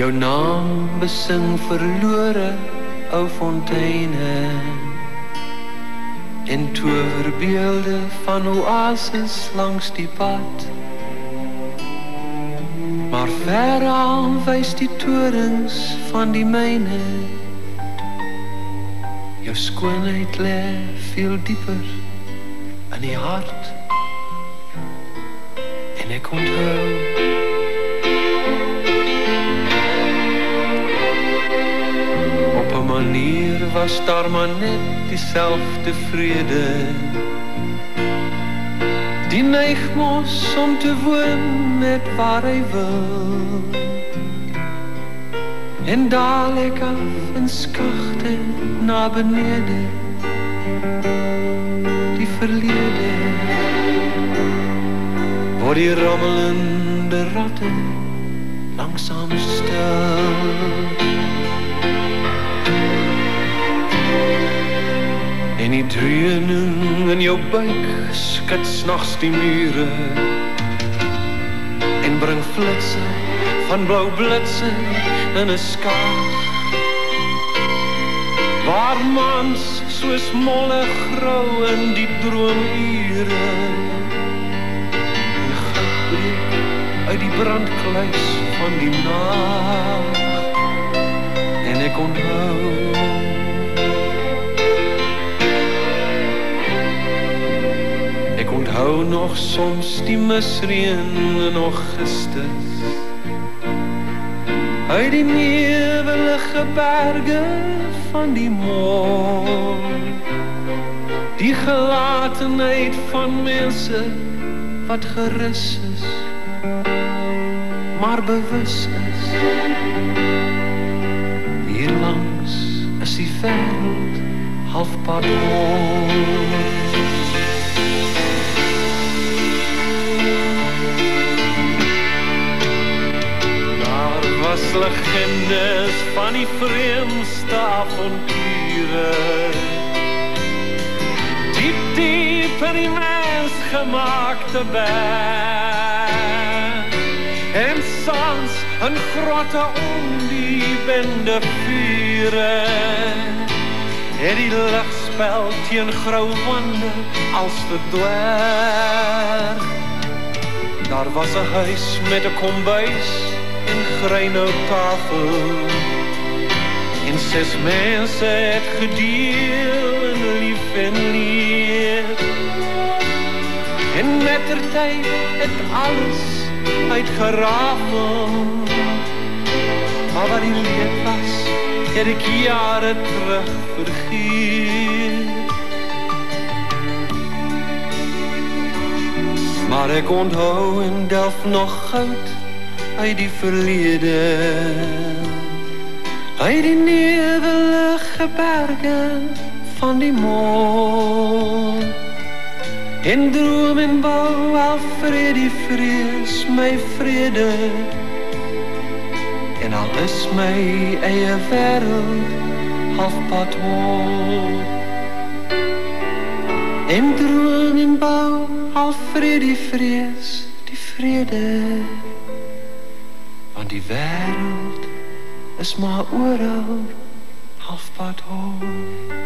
jou naam besing verlore ou fonteine en toverbeelde van oases langs die pad. Maar veraan wys die torens van die myne. Jou skoonheid lê veel dieper in die hart. En ek onthou op 'n manier was daar maar net dieselfde vrede. Die neig mos om te woon net waar hy wil. En daal ek af in skagte na benede. Die verlede word die rammelende ratte langsaam stil. En die dreuning in jou buik skud s'nags die mure en bring flitse van blou blitse in 'n skaag waar mans soos molle grou in die droomure en goud breek uit die brandkluis van die nag. En ek onthou hou nog soms die misreën in Augustus uit die newelige berge van die môr, die gelatenheid van mense wat gerus is maar bewus is. Hierlangs is die wêreld halfpad rond. Was legendes van die vreemdste avonture, diep diep in die mensgemaakte berg, en sans in grotte om die bende vure, en die ligspel teen grou wande als verdwerg. Daar was 'n huis met 'n kombuis en greinoutafel en 6 mense het gedeel in lief en leed. En mettertyd het alles uitgerafel, maar wat die leed was, het ek jare terug vergeet. Maar ek onthou en delf nog goud uit die verlede, uit die newelige berge van die môr, en droom en bou Alfred die vrees my vrede, en al is my eie wêreld halfpad hol, en droom en bou Alfred die vrees die vrede. Want die wêreld is maar oral halfpad hol.